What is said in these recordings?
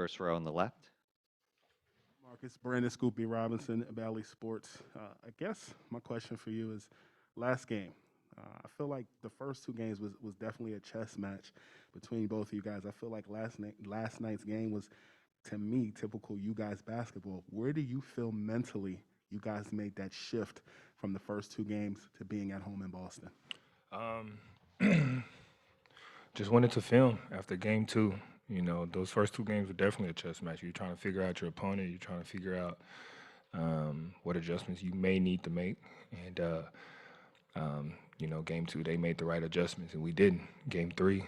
First row on the left. Marcus, Brandon Scoopy Robinson, Valley Sports. I guess my question for you is last game. I feel like the first two games was definitely a chess match between both of you guys. I feel like last night's game was, to me, typical you guys basketball. Where do you feel mentally you guys made that shift from the first two games to being at home in Boston? Um, just went into film after game two. You know, those first two games were definitely a chess match. You're trying to figure out your opponent. You're trying to figure out what adjustments you may need to make. And, you know, game two, they made the right adjustments, and we didn't. Game three,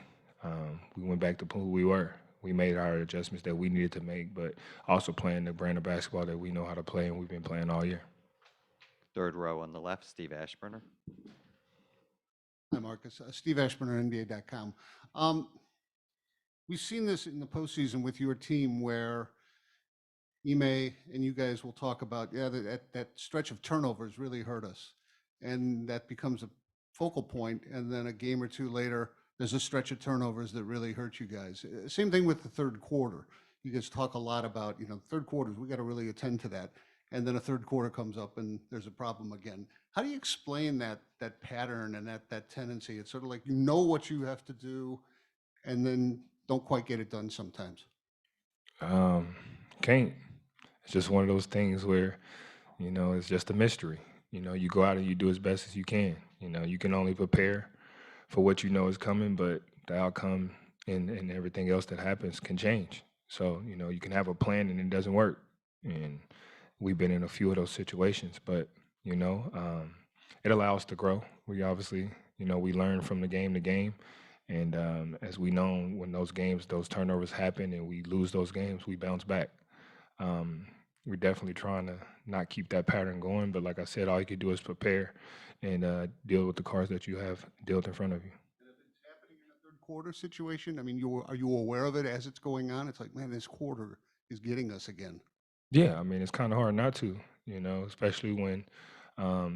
we went back to who we were. We made our adjustments that we needed to make, but also playing the brand of basketball that we know how to play, and we've been playing all year. Third row on the left, Steve Ashburner. Hi, Marcus. Steve Ashburner, NBA.com. We've seen this in the postseason with your team where Ime and you guys will talk about, that stretch of turnovers really hurt us. And that becomes a focal point. And then a game or two later, there's a stretch of turnovers that really hurt you guys. Same thing with the third quarter. You guys talk a lot about, third quarters, we got to really attend to that. And then a third quarter comes up and there's a problem again. How do you explain that pattern and that tendency? It's sort of like you know what you have to do and then don't quite get it done sometimes. Can't. It's just one of those things where, you know, it's just a mystery. You know, you go out and you do as best as you can. You know, you can only prepare for what you know is coming, but the outcome and everything else that happens can change. So, you know, you can have a plan and it doesn't work. And we've been in a few of those situations, but, you know, it allows us to grow. We obviously, you know, we learn from the game to game. And as we know, when those games, those turnovers happen and we lose those games, we bounce back. We're definitely trying to not keep that pattern going. But like I said, all you can do is prepare and deal with the cards that you have dealt in front of you. And if it's happening in a third quarter situation, I mean, are you aware of it as it's going on? It's like, man, this quarter is getting us again. Yeah, I mean, it's kind of hard not to, you know, especially when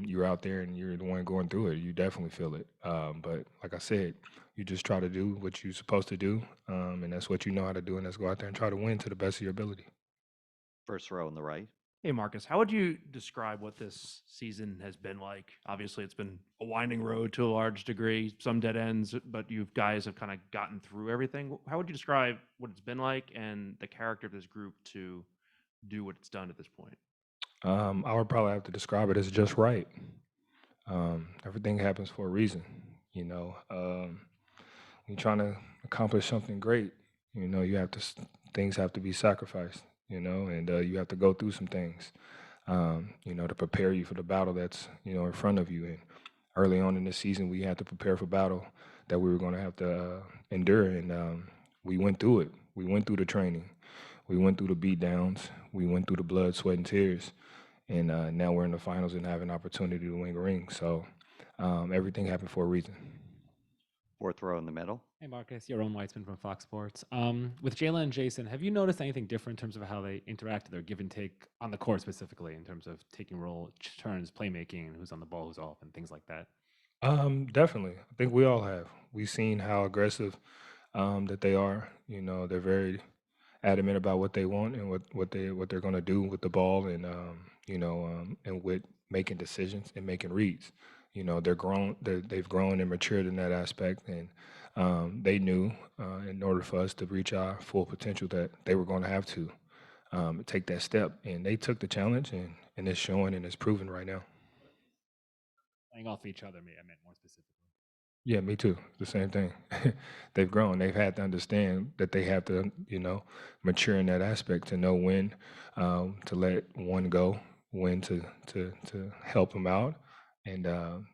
you're out there and you're the one going through it. You definitely feel it. But like I said, you just try to do what you're supposed to do, and that's what you know how to do, and that's go out there and try to win to the best of your ability. First row on the right. Hey, Marcus, how would you describe what this season has been like? Obviously, it's been a winding road to a large degree, some dead ends, but you guys have kind of gotten through everything. How would you describe what it's been like and the character of this group to do what it's done at this point? I would probably have to describe it as just right. Everything happens for a reason, you know. You're trying to accomplish something great, you know. You have to things have to be sacrificed, you know, and you have to go through some things, you know, to prepare you for the battle that's, you know, in front of you. And early on in the season, we had to prepare for battle that we were going to have to endure, and we went through it. We went through the training, we went through the beat downs, we went through the blood, sweat, and tears, and now we're in the finals and have an opportunity to win a ring. So everything happened for a reason. Fourth row in the middle. Hey, Marcus, Yaron Weitzman from Fox Sports. With Jaylen and Jayson, have you noticed anything different in terms of how they interact, their give and take on the court specifically, in terms of taking role turns, playmaking, who's on the ball, who's off, and things like that? Definitely. I think we all have. We've seen how aggressive that they are. You know, they're very adamant about what they want and what they're going to do with the ball, and you know, and with making decisions and making reads. You know, they've grown and matured in that aspect, and they knew in order for us to reach our full potential that they were going to have to take that step, and they took the challenge, and it's showing and it's proven right now. Playing off each other, I meant more specifically. Yeah, me too. The same thing. They've grown. They've had to understand that they have to, you know, mature in that aspect to know when to let one go, when to help them out, and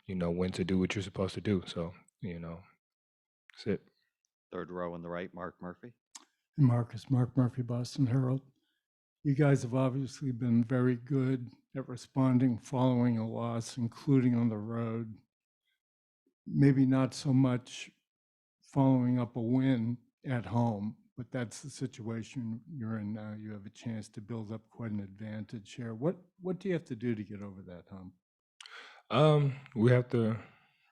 you know, when to do what you're supposed to do. So, you know, that's it. Third row on the right, Mark Murphy. Hey, Marcus, Mark Murphy, Boston Herald. You guys have obviously been very good at responding following a loss, including on the road. Maybe not so much following up a win at home, but that's the situation you're in now. You have a chance to build up quite an advantage here. What do you have to do to get over that hump? We have to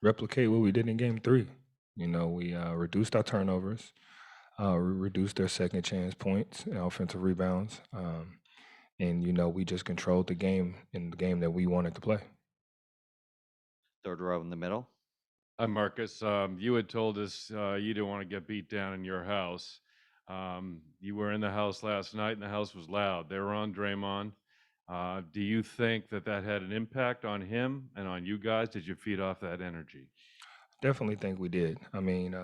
replicate what we did in game three. You know, we reduced our turnovers. reduced their second chance points and offensive rebounds. And, we just controlled the game in the game that we wanted to play. Third row in the middle. Hi, Marcus. You had told us you didn't want to get beat down in your house. You were in the house last night, and the house was loud. They were on Draymond. Do you think that had an impact on him and on you guys? Did you feed off that energy? Definitely think we did. I mean,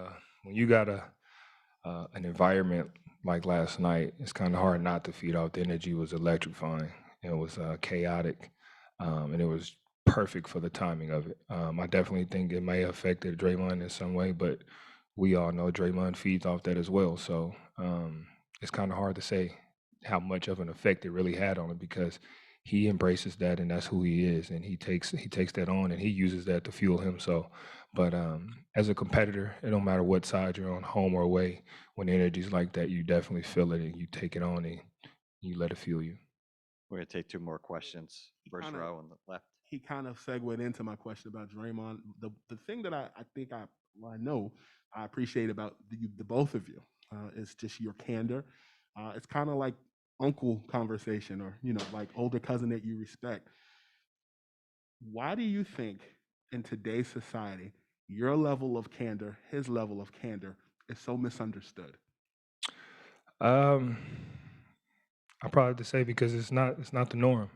when you got an environment like last night, it's kind of hard not to feed off. The energy was electrifying. It was chaotic, and it was perfect for the timing of it. I definitely think it may have affected Draymond in some way, but we all know Draymond feeds off that as well. So it's kind of hard to say how much of an effect it really had on him because he embraces that and that's who he is, and he takes that on and he uses that to fuel him. So, but as a competitor, it don't matter what side you're on, home or away. When the energy's like that, you definitely feel it and you take it on and you let it fuel you. We're going to take two more questions. First kinda- row on the left. He kind of segued into my question about Draymond. The thing that I think I know I appreciate about the both of you is just your candor. It's kind of like uncle conversation, or like older cousin that you respect. Why do you think in today's society your level of candor, his level of candor, is so misunderstood? Um, I probably have to say because it's not the norm.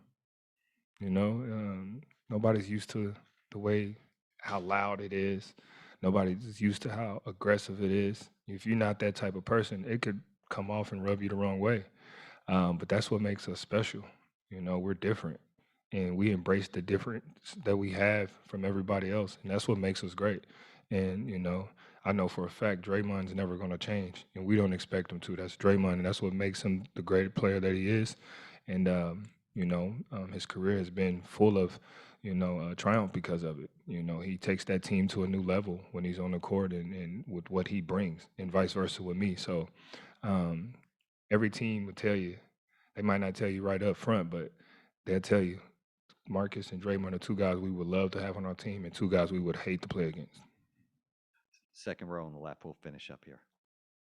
Nobody's used to the way how loud it is. Nobody's used to how aggressive it is. If you're not that type of person, it could come off and rub you the wrong way. But that's what makes us special. We're different, and we embrace the difference that we have from everybody else, and that's what makes us great. And I know for a fact Draymond's never going to change, and we don't expect him to. That's Draymond, and that's what makes him the great player that he is. And his career has been full of triumph because of it. He takes that team to a new level when he's on the court and with what he brings, and vice versa with me. So um, every team will tell you, they might not tell you right up front, but they'll tell you Marcus and Draymond are two guys we would love to have on our team and two guys we would hate to play against. Second row on the left. We'll finish up here.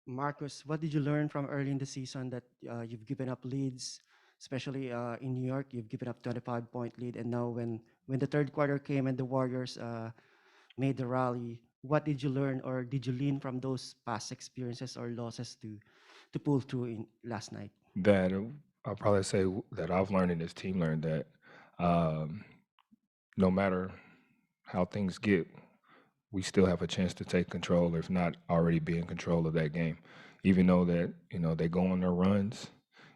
Marcus, what did you learn from early in the season that you've given up leads, especially in New York? You've given up 25-point lead, and now when the third quarter came and the Warriors made the rally, what did you learn, or did you lean from those past experiences or losses to pull through in last night? That I'll probably say that I've learned and this team learned that no matter how things get, we still have a chance to take control, if not already be in control of that game. Even though that, they go on their runs,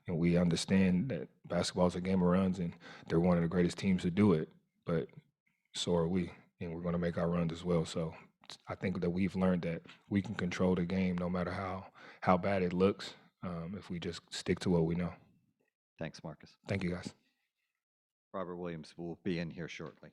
and we understand that basketball is a game of runs, and they're one of the greatest teams to do it, but so are we, and we're going to make our runs as well. So I think that we've learned that we can control the game no matter how bad it looks if we just stick to what we know. Thanks, Marcus. Thank you, guys. Robert Williams will be in here shortly.